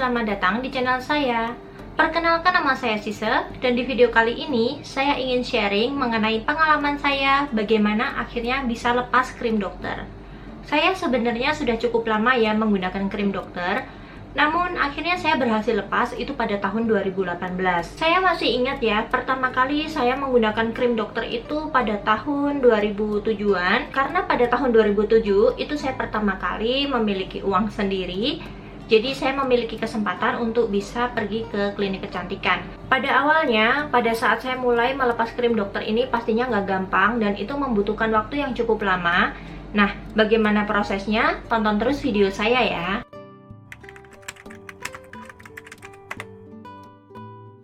selamat datang di channel saya. Perkenalkan, nama saya Sise, dan di video kali ini saya ingin sharing mengenai pengalaman saya bagaimana akhirnya bisa lepas krim dokter. Saya sebenarnya sudah cukup lama ya menggunakan krim dokter, namun akhirnya saya berhasil lepas itu pada tahun 2018. Saya masih ingat ya, pertama kali saya menggunakan krim dokter itu pada tahun 2007-an. Karena pada tahun 2007 itu saya pertama kali memiliki uang sendiri. Jadi saya memiliki kesempatan untuk bisa pergi ke klinik kecantikan. Pada awalnya, pada saat saya mulai melepas krim dokter ini pastinya nggak gampang dan itu membutuhkan waktu yang cukup lama. Nah, bagaimana prosesnya? Tonton terus video saya ya.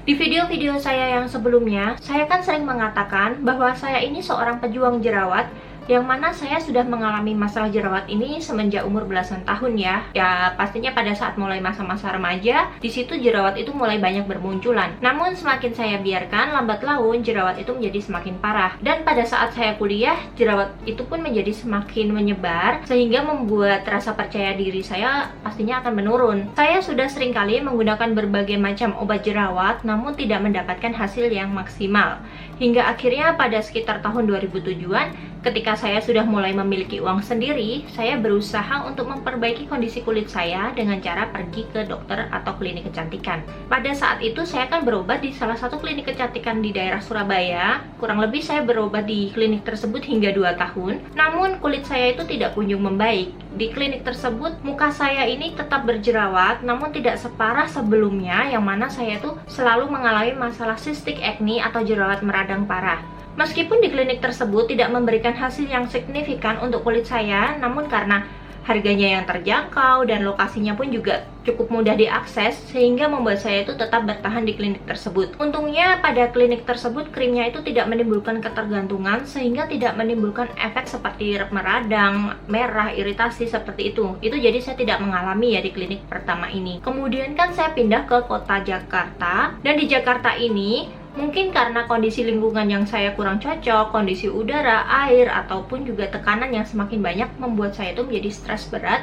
Di video-video saya yang sebelumnya, saya kan sering mengatakan bahwa saya ini seorang pejuang jerawat, yang mana saya sudah mengalami masalah jerawat ini semenjak umur belasan tahun ya. Ya pastinya pada saat mulai masa-masa remaja, di situ jerawat itu mulai banyak bermunculan. Namun semakin saya biarkan, lambat laun jerawat itu menjadi semakin parah. Dan pada saat saya kuliah, jerawat itu pun menjadi semakin menyebar, sehingga membuat rasa percaya diri saya pastinya akan menurun. Saya sudah sering kali menggunakan berbagai macam obat jerawat, namun tidak mendapatkan hasil yang maksimal. Hingga akhirnya pada sekitar tahun 2007-an, ketika saya sudah mulai memiliki uang sendiri, saya berusaha untuk memperbaiki kondisi kulit saya dengan cara pergi ke dokter atau klinik kecantikan. Pada saat itu saya kan berobat di salah satu klinik kecantikan di daerah Surabaya. Kurang lebih saya berobat di klinik tersebut hingga 2 tahun. Namun kulit saya itu tidak kunjung membaik. Di klinik tersebut muka saya ini tetap berjerawat, namun tidak separah sebelumnya, yang mana saya tuh selalu mengalami masalah cystic acne atau jerawat meradang parah. Meskipun di klinik tersebut tidak memberikan hasil yang signifikan untuk kulit saya, namun karena harganya yang terjangkau dan lokasinya pun juga cukup mudah diakses, sehingga membuat saya itu tetap bertahan di klinik tersebut. Untungnya pada klinik tersebut krimnya itu tidak menimbulkan ketergantungan, sehingga tidak menimbulkan efek seperti meradang, merah, iritasi seperti itu. Itu jadi saya tidak mengalami ya di klinik pertama ini. Kemudian kan saya pindah ke kota Jakarta, dan di Jakarta ini mungkin karena kondisi lingkungan yang saya kurang cocok, kondisi udara, air, ataupun juga tekanan yang semakin banyak membuat saya itu menjadi stres berat,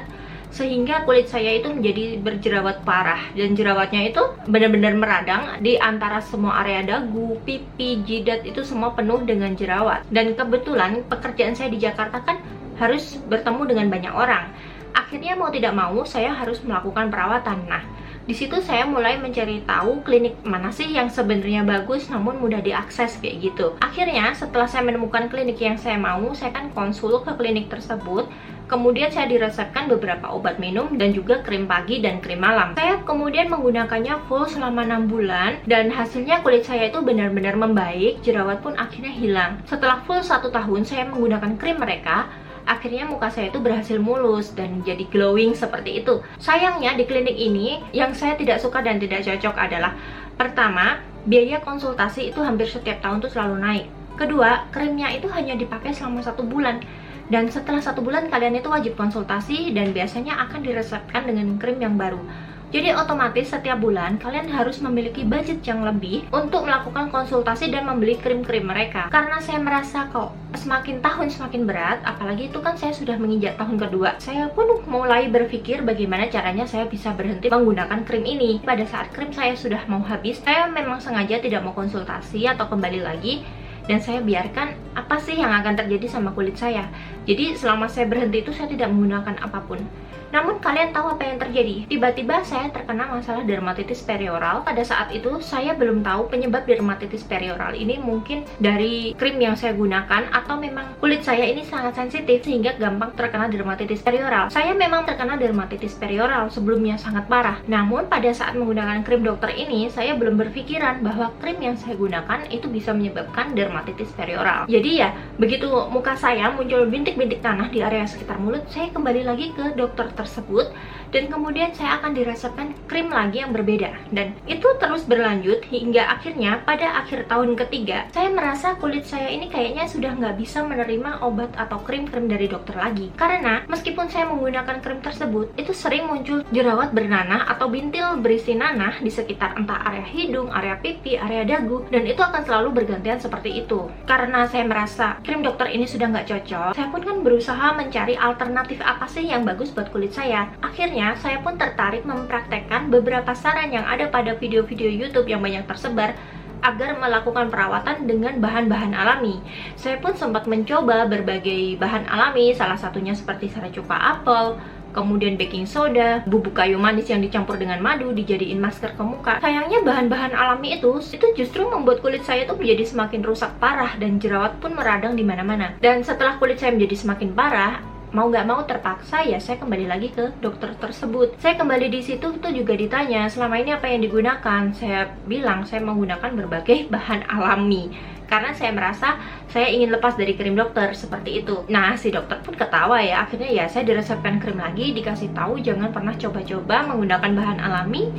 sehingga kulit saya itu menjadi berjerawat parah. Dan jerawatnya itu benar-benar meradang di antara semua area dagu, pipi, jidat, itu semua penuh dengan jerawat. Dan kebetulan pekerjaan saya di Jakarta kan harus bertemu dengan banyak orang. Akhirnya mau tidak mau saya harus melakukan perawatan. Nah, di situ saya mulai mencari tahu klinik mana sih yang sebenarnya bagus namun mudah diakses kayak gitu. Akhirnya setelah saya menemukan klinik yang saya mau, saya kan konsul ke klinik tersebut. Kemudian saya diresepkan beberapa obat minum dan juga krim pagi dan krim malam. Saya kemudian menggunakannya full selama 6 bulan dan hasilnya kulit saya itu benar-benar membaik, jerawat pun akhirnya hilang. Setelah full 1 tahun saya menggunakan krim mereka, akhirnya muka saya itu berhasil mulus dan jadi glowing seperti itu. Sayangnya di klinik ini yang saya tidak suka dan tidak cocok adalah, pertama, biaya konsultasi itu hampir setiap tahun tuh selalu naik. Kedua, krimnya itu hanya dipakai selama 1 bulan. Dan setelah 1 bulan kalian itu wajib konsultasi dan biasanya akan diresepkan dengan krim yang baru. Jadi otomatis setiap bulan kalian harus memiliki budget yang lebih untuk melakukan konsultasi dan membeli krim-krim mereka. Karena saya merasa kok semakin tahun semakin berat, apalagi itu kan saya sudah menginjak tahun kedua. Saya pun mulai berpikir bagaimana caranya saya bisa berhenti menggunakan krim ini. Pada saat krim saya sudah mau habis, saya memang sengaja tidak mau konsultasi atau kembali lagi. Dan saya biarkan apa sih yang akan terjadi sama kulit saya. Jadi selama saya berhenti itu saya tidak menggunakan apapun. Namun kalian tahu apa yang terjadi? Tiba-tiba saya terkena masalah dermatitis perioral. Pada saat itu saya belum tahu penyebab dermatitis perioral ini mungkin dari krim yang saya gunakan, atau memang kulit saya ini sangat sensitif sehingga gampang terkena dermatitis perioral. Saya memang terkena dermatitis perioral sebelumnya sangat parah. Namun pada saat menggunakan krim dokter ini, saya belum berpikiran bahwa krim yang saya gunakan itu bisa menyebabkan dermatitis perioral. Jadi ya, begitu muka saya muncul bintik-bintik tanah di area sekitar mulut, saya kembali lagi ke dokter tersebut dan kemudian saya akan diresepkan krim lagi yang berbeda. Dan itu terus berlanjut hingga akhirnya pada akhir tahun ketiga saya merasa kulit saya ini kayaknya sudah nggak bisa menerima obat atau krim-krim dari dokter lagi. Karena meskipun saya menggunakan krim tersebut, itu sering muncul jerawat bernanah atau bintil berisi nanah di sekitar entah area hidung, area pipi, area dagu, dan itu akan selalu bergantian seperti itu. Karena saya merasa krim dokter ini sudah nggak cocok, saya pun kan berusaha mencari alternatif apa sih yang bagus buat kulit saya. Akhirnya Akhirnya, saya pun tertarik mempraktekkan beberapa saran yang ada pada video-video YouTube yang banyak tersebar agar melakukan perawatan dengan bahan-bahan alami. Saya pun sempat mencoba berbagai bahan alami, salah satunya seperti sari cuka apel, kemudian baking soda, bubuk kayu manis yang dicampur dengan madu dijadiin masker ke muka. Sayangnya bahan-bahan alami itu justru membuat kulit saya tuh menjadi semakin rusak parah dan jerawat pun meradang di mana-mana. Dan setelah kulit saya menjadi semakin parah, mau nggak mau terpaksa ya saya kembali lagi ke dokter tersebut. Saya kembali di situ itu juga ditanya selama ini apa yang digunakan. Saya bilang saya menggunakan berbagai bahan alami karena saya merasa saya ingin lepas dari krim dokter seperti itu. Nah, si dokter pun ketawa ya. Akhirnya ya saya diresepkan krim lagi, dikasih tahu jangan pernah coba-coba menggunakan bahan alami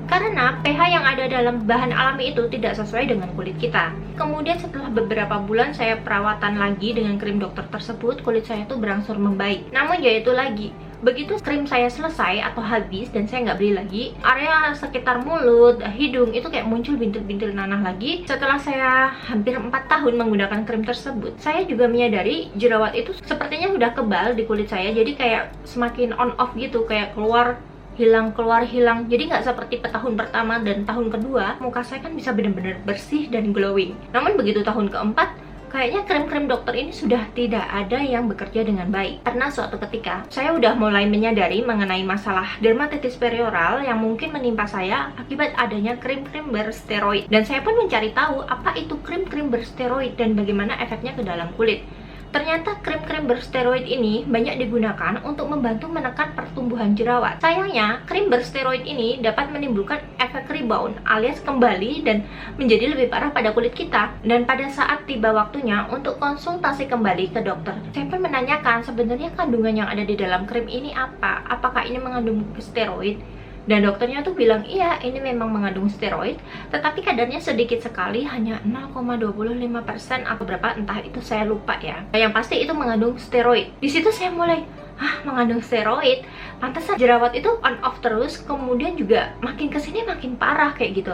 karena pH yang ada dalam bahan alami itu tidak sesuai dengan kulit kita. Kemudian setelah beberapa bulan saya perawatan lagi dengan krim dokter tersebut, kulit saya tuh berangsur membaik. Namun ya itu lagi, begitu krim saya selesai atau habis dan saya nggak beli lagi, area sekitar mulut, hidung itu kayak muncul bintil-bintil nanah lagi. Setelah saya hampir 4 tahun menggunakan krim tersebut, saya juga menyadari jerawat itu sepertinya udah kebal di kulit saya. Jadi kayak semakin on off gitu, kayak keluar hilang, keluar hilang. Jadi nggak seperti tahun pertama dan tahun kedua, muka saya kan bisa benar-benar bersih dan glowing. Namun begitu tahun keempat, kayaknya krim-krim dokter ini sudah tidak ada yang bekerja dengan baik. Karena suatu ketika, saya udah mulai menyadari mengenai masalah dermatitis perioral yang mungkin menimpa saya akibat adanya krim-krim bersteroid. Dan saya pun mencari tahu apa itu krim-krim bersteroid dan bagaimana efeknya ke dalam kulit. Ternyata krim-krim bersteroid ini banyak digunakan untuk membantu menekan pertumbuhan jerawat. Sayangnya, krim bersteroid ini dapat menimbulkan efek rebound alias kembali dan menjadi lebih parah pada kulit kita. Dan pada saat tiba waktunya untuk konsultasi kembali ke dokter, saya pun menanyakan sebenarnya kandungan yang ada di dalam krim ini apa? Apakah ini mengandung steroid? Dan dokternya tuh bilang, iya ini memang mengandung steroid, tetapi kadarnya sedikit sekali, hanya 0,25% atau berapa, entah itu saya lupa ya. Yang pasti itu mengandung steroid. Di situ saya mulai, mengandung steroid? Pantesan jerawat itu on off terus, kemudian juga makin kesini makin parah kayak gitu.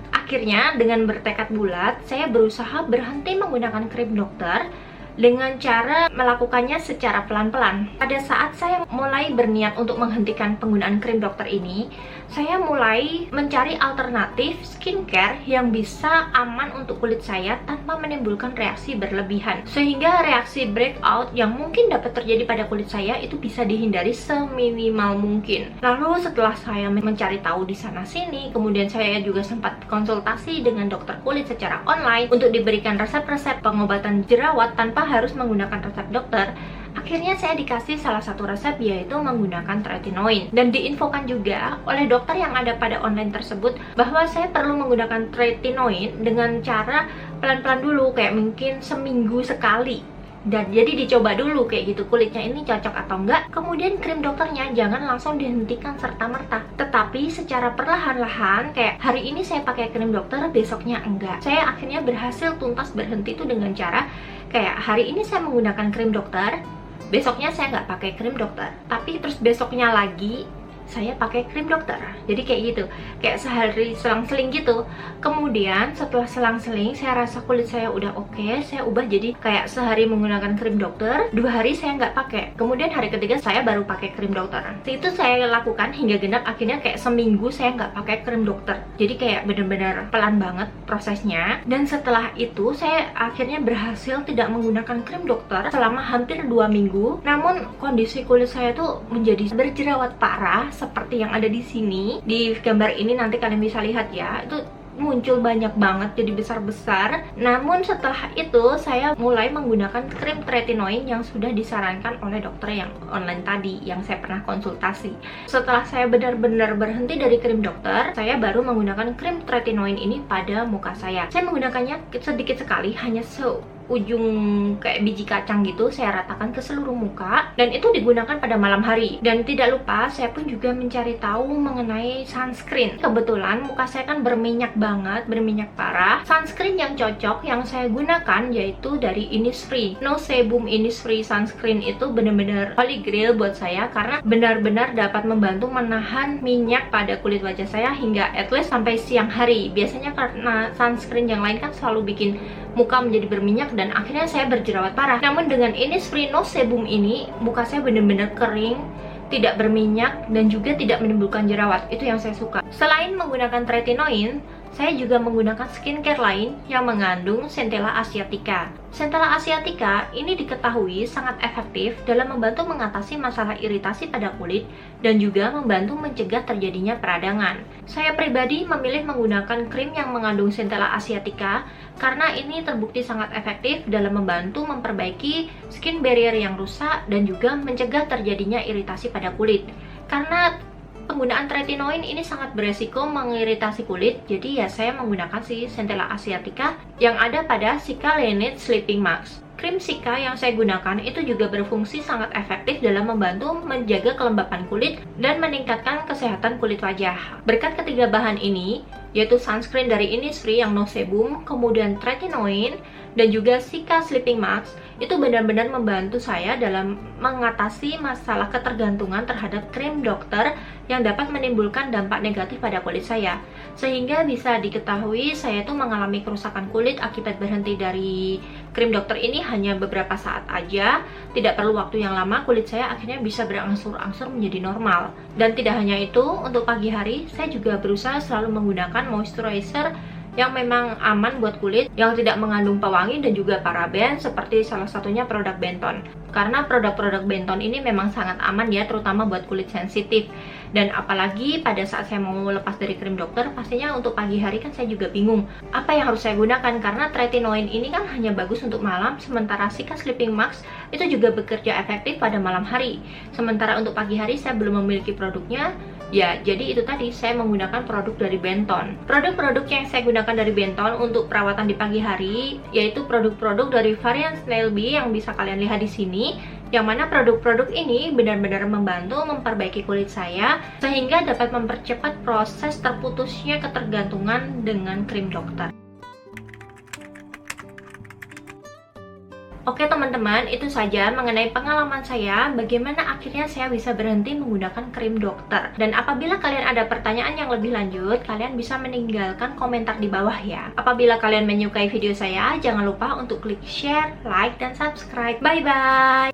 Akhirnya dengan bertekad bulat, saya berusaha berhenti menggunakan krim dokter dengan cara melakukannya secara pelan-pelan. Pada saat saya mulai berniat untuk menghentikan penggunaan krim dokter ini, saya mulai mencari alternatif skincare yang bisa aman untuk kulit saya tanpa menimbulkan reaksi berlebihan, sehingga reaksi breakout yang mungkin dapat terjadi pada kulit saya itu bisa dihindari seminimal mungkin. Lalu setelah saya mencari tahu di sana sini, kemudian saya juga sempat konsultasi dengan dokter kulit secara online untuk diberikan resep-resep pengobatan jerawat tanpa harus menggunakan resep dokter. Akhirnya saya dikasih salah satu resep, yaitu menggunakan tretinoin. Dan diinfokan juga oleh dokter yang ada pada online tersebut bahwa saya perlu menggunakan tretinoin dengan cara pelan-pelan dulu, kayak mungkin seminggu sekali. Dan jadi dicoba dulu kayak gitu, kulitnya ini cocok atau enggak. Kemudian krim dokternya jangan langsung dihentikan serta-merta, tetapi secara perlahan-lahan, kayak hari ini saya pakai krim dokter, besoknya enggak. Saya akhirnya berhasil tuntas berhenti itu dengan cara kayak hari ini saya menggunakan krim dokter, besoknya saya nggak pakai krim dokter, tapi terus besoknya lagi saya pakai krim dokter. Jadi kayak gitu, kayak sehari selang-seling gitu. Kemudian setelah selang-seling saya rasa kulit saya udah oke, saya ubah jadi kayak sehari menggunakan krim dokter, 2 hari saya nggak pakai, kemudian hari ketiga saya baru pakai krim dokter. Itu saya lakukan hingga genap, akhirnya kayak seminggu saya nggak pakai krim dokter. Jadi kayak bener-bener pelan banget prosesnya. Dan setelah itu saya akhirnya berhasil tidak menggunakan krim dokter selama hampir 2 minggu. Namun kondisi kulit saya tuh menjadi berjerawat parah seperti yang ada di sini. Di gambar ini nanti kalian bisa lihat ya, itu muncul banyak banget, jadi besar-besar. Namun setelah itu saya mulai menggunakan krim tretinoin yang sudah disarankan oleh dokter yang online tadi, yang saya pernah konsultasi. Setelah saya benar-benar berhenti dari krim dokter, saya baru menggunakan krim tretinoin ini pada muka saya. Saya menggunakannya sedikit sekali, hanya ujung kayak biji kacang gitu, saya ratakan ke seluruh muka, dan itu digunakan pada malam hari. Dan tidak lupa saya pun juga mencari tahu mengenai sunscreen. Kebetulan muka saya kan berminyak banget, berminyak parah. Sunscreen yang cocok yang saya gunakan yaitu dari Innisfree. No Sebum Innisfree sunscreen itu benar-benar holy grail buat saya, karena benar-benar dapat membantu menahan minyak pada kulit wajah saya hingga at least sampai siang hari. Biasanya karena sunscreen yang lain kan selalu bikin muka menjadi berminyak, dan akhirnya saya berjerawat parah. Namun dengan Innisfree No Sebum ini, muka saya benar-benar kering, tidak berminyak, dan juga tidak menimbulkan jerawat. Itu yang saya suka. Selain menggunakan tretinoin, saya juga menggunakan skincare lain yang mengandung Centella asiatica. Centella asiatica ini diketahui sangat efektif dalam membantu mengatasi masalah iritasi pada kulit dan juga membantu mencegah terjadinya peradangan. Saya pribadi memilih menggunakan krim yang mengandung Centella asiatica karena ini terbukti sangat efektif dalam membantu memperbaiki skin barrier yang rusak dan juga mencegah terjadinya iritasi pada kulit. Karena penggunaan tretinoin ini sangat beresiko mengiritasi kulit, jadi ya saya menggunakan si Centella asiatica yang ada pada Cica Lienit Sleeping Mask. Krim Cica yang saya gunakan itu juga berfungsi sangat efektif dalam membantu menjaga kelembapan kulit dan meningkatkan kesehatan kulit wajah. Berkat ketiga bahan ini, yaitu sunscreen dari Innisfree yang No Sebum, kemudian tretinoin, dan juga Cica Sleeping Mask, itu benar-benar membantu saya dalam mengatasi masalah ketergantungan terhadap krim dokter yang dapat menimbulkan dampak negatif pada kulit saya. Sehingga bisa diketahui saya itu mengalami kerusakan kulit akibat berhenti dari krim dokter ini hanya beberapa saat aja, tidak perlu waktu yang lama, kulit saya akhirnya bisa berangsur-angsur menjadi normal. Dan tidak hanya itu, untuk pagi hari saya juga berusaha selalu menggunakan moisturizer yang memang aman buat kulit, yang tidak mengandung pewangi dan juga paraben, seperti salah satunya produk Benton. Karena produk-produk Benton ini memang sangat aman ya, terutama buat kulit sensitif. Dan apalagi pada saat saya mau lepas dari krim dokter, pastinya untuk pagi hari kan saya juga bingung apa yang harus saya gunakan, karena tretinoin ini kan hanya bagus untuk malam, sementara Cica Sleeping Mask itu juga bekerja efektif pada malam hari. Sementara untuk pagi hari saya belum memiliki produknya. Ya, jadi itu tadi saya menggunakan produk dari Benton. Produk-produk yang saya gunakan dari Benton untuk perawatan di pagi hari yaitu produk-produk dari varian Snail Bee yang bisa kalian lihat di sini. Yang mana produk-produk ini benar-benar membantu memperbaiki kulit saya sehingga dapat mempercepat proses terputusnya ketergantungan dengan krim dokter. Oke teman-teman, itu saja mengenai pengalaman saya bagaimana akhirnya saya bisa berhenti menggunakan krim dokter. Dan apabila kalian ada pertanyaan yang lebih lanjut, kalian bisa meninggalkan komentar di bawah ya. Apabila kalian menyukai video saya, jangan lupa untuk klik share, like, dan subscribe. Bye-bye!